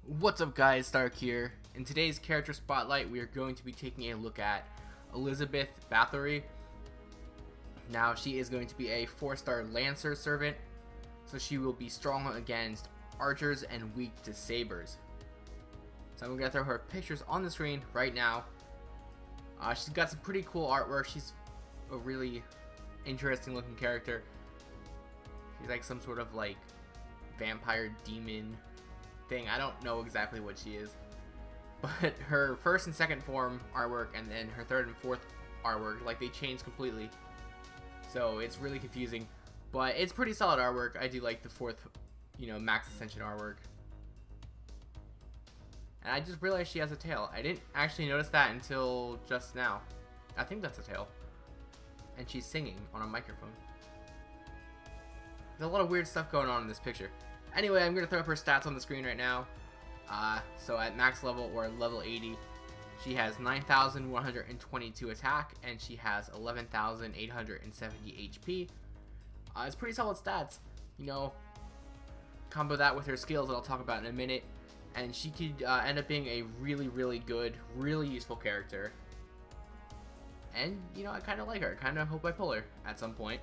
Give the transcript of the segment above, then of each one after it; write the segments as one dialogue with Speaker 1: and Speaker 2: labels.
Speaker 1: What's up guys, Stark here. In today's character spotlight we are going to be taking a look at Elisabeth Bathory. Now she is going to be a 4-star Lancer servant, so she will be strong against archers and weak to sabers. So I'm going to throw her pictures on the screen right now. She's got some pretty cool artwork. She's a really interesting looking character. She's like some sort of like vampire demon thing. I don't know exactly what she is, but her first and second form artwork and then her third and fourth artwork, like, they changed completely, so it's really confusing, but it's pretty solid artwork. I do like the fourth, max ascension artwork. And I just realized she has a tail. I didn't actually notice that until just now. I think that's a tail, and she's singing on a microphone. There's a lot of weird stuff going on in this picture. Anyway, I'm going to throw up her stats on the screen right now. So at max level, or level 80, she has 9,122 attack, and she has 11,870 HP. It's pretty solid stats. Combo that with her skills that I'll talk about in a minute, and she could end up being a really, really good, really useful character. And, I kind of like her. I kind of hope I pull her at some point.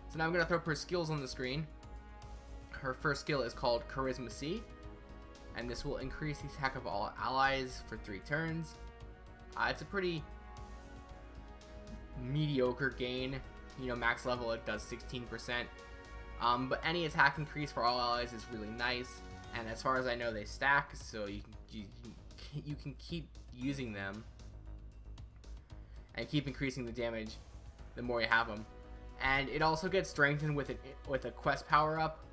Speaker 1: So now I'm going to throw up her skills on the screen. Her first skill is called Charisma C, and this will increase the attack of all allies for 3 turns. It's a pretty mediocre gain. Max level it does 16%. But any attack increase for all allies is really nice, and as far as I know they stack, so you can keep using them and keep increasing the damage the more you have them. And it also gets strengthened with a quest power up.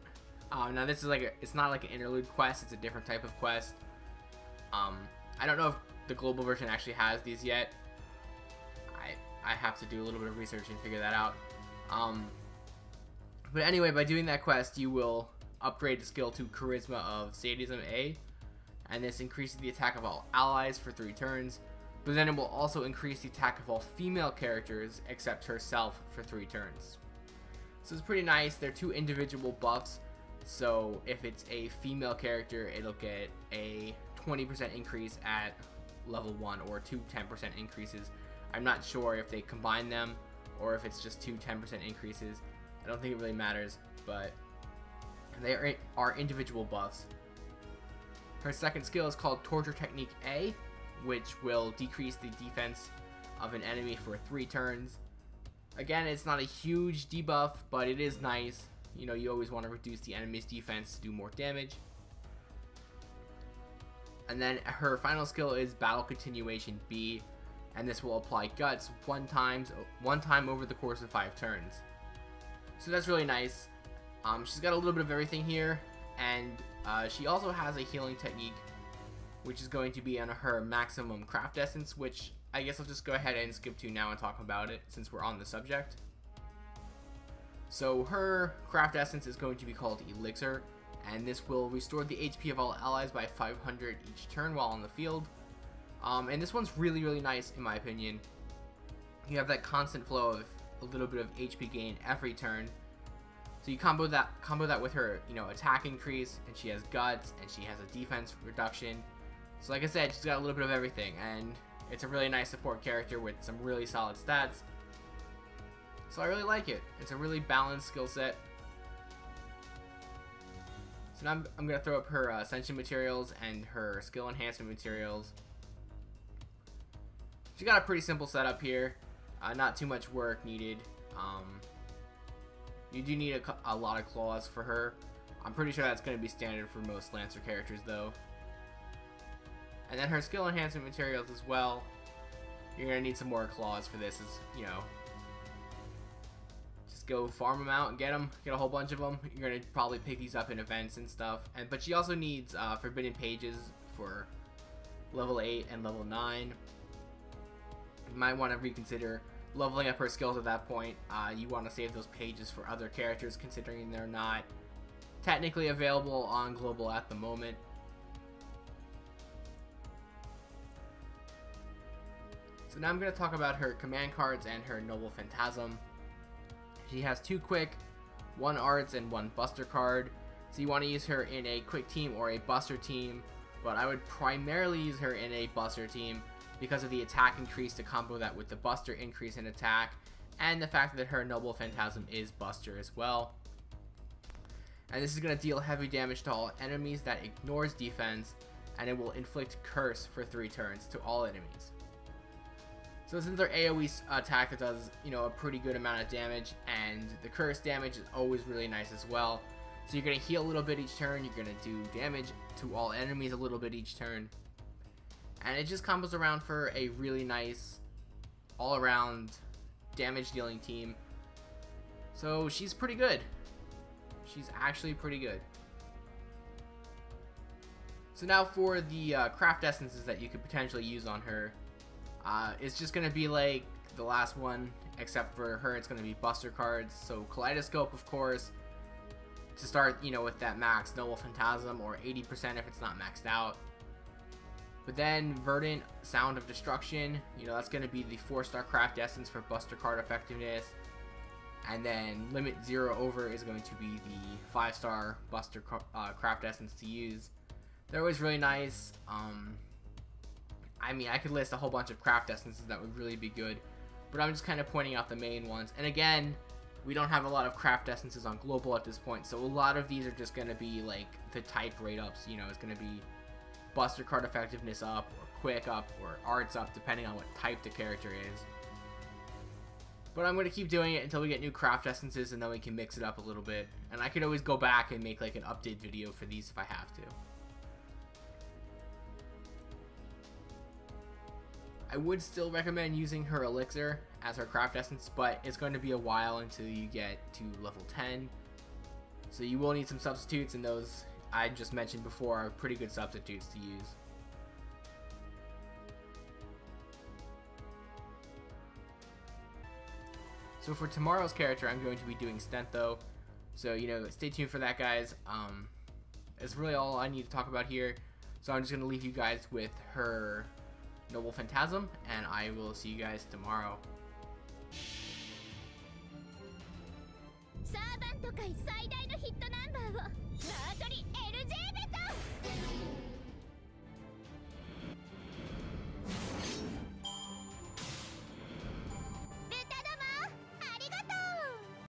Speaker 1: Now this is it's not like an interlude quest, it's a different type of quest. I don't know if the global version actually has these yet. I have to do a little bit of research and figure that out. But anyway, by doing that quest, you will upgrade the skill to Charisma of Sadism A, and this increases the attack of all allies for 3 turns. But then it will also increase the attack of all female characters except herself for 3 turns. So it's pretty nice. They're 2 individual buffs. So if it's a female character, it'll get a 20% increase at level 1, or 2 10% increases. I'm not sure if they combine them or if it's just 2 10% increases. I don't think it really matters, but they are individual buffs. Her second skill is called Torture Technique A, which will decrease the defense of an enemy for 3 turns. Again, it's not a huge debuff, but it is nice. You always want to reduce the enemy's defense to do more damage. And then her final skill is Battle Continuation B, and this will apply Guts one time over the course of 5 turns. So that's really nice. She's got a little bit of everything here, and she also has a healing technique, which is going to be on her maximum craft essence, which I guess I'll just go ahead and skip to now and talk about it since we're on the subject. So her craft essence is going to be called Elixir, and this will restore the HP of all allies by 500 each turn while on the field. And this one's really, really nice in my opinion. You have that constant flow of a little bit of HP gain every turn. So you combo that with her, attack increase, and she has guts, and she has a defense reduction. So like I said, she's got a little bit of everything, and it's a really nice support character with some really solid stats. So I really like it. It's a really balanced skill set. So now I'm going to throw up her Ascension materials and her skill enhancement materials. She got a pretty simple setup here. Not too much work needed. You do need a lot of claws for her. I'm pretty sure that's going to be standard for most Lancer characters though. And then her skill enhancement materials as well. You're going to need some more claws for this, just go farm them out and get a whole bunch of them. You're going to probably pick these up in events and stuff. But she also needs Forbidden Pages for level 8 and level 9. You might want to reconsider leveling up her skills at that point. You want to save those pages for other characters, considering they're not technically available on global at the moment. So now I'm going to talk about her command cards and her Noble Phantasm. She has 2 quick, 1 arts, and 1 buster card. So you want to use her in a quick team or a buster team, but I would primarily use her in a buster team because of the attack increase to combo that with the buster increase in attack, and the fact that her Noble Phantasm is buster as well. And this is going to deal heavy damage to all enemies that ignores defense, and it will inflict curse for 3 turns to all enemies. So this is their AoE attack that does, you know, a pretty good amount of damage, and the curse damage is always really nice as well. So you're going to heal a little bit each turn, you're going to do damage to all enemies a little bit each turn, and it just combos around for a really nice all-around damage dealing team. So she's pretty good. She's actually pretty good. So now for the craft essences that you could potentially use on her. It's just going to be like the last one, except for her it's going to be buster cards. So Kaleidoscope, of course, to start, you know, with that max Noble Phantasm, or 80% if it's not maxed out. But then Verdant Sound of Destruction, you know, that's going to be the 4-star craft essence for buster card effectiveness. And then Limit 0 Over is going to be the 5-star buster craft essence to use. They're always really nice. I mean, I could list a whole bunch of craft essences that would really be good, but I'm just kind of pointing out the main ones. And again, we don't have a lot of craft essences on global at this point, so a lot of these are just going to be like the type rate ups. You know, it's going to be buster card effectiveness up, or quick up, or arts up, depending on what type the character is. But I'm going to keep doing it until we get new craft essences, and then we can mix it up a little bit. And I could always go back and make like an update video for these if I have to. I would still recommend using her elixir as her craft essence, but it's going to be a while until you get to level 10. So you will need some substitutes, and those I just mentioned before are pretty good substitutes to use. So for tomorrow's character, I'm going to be doing Stentho. So, you know, stay tuned for that, guys. That's really all I need to talk about here. So I'm just going to leave you guys with her Noble Phantasm, and I will see you guys tomorrow.
Speaker 2: サーバント界最大のヒットナンバーをバートリ LJ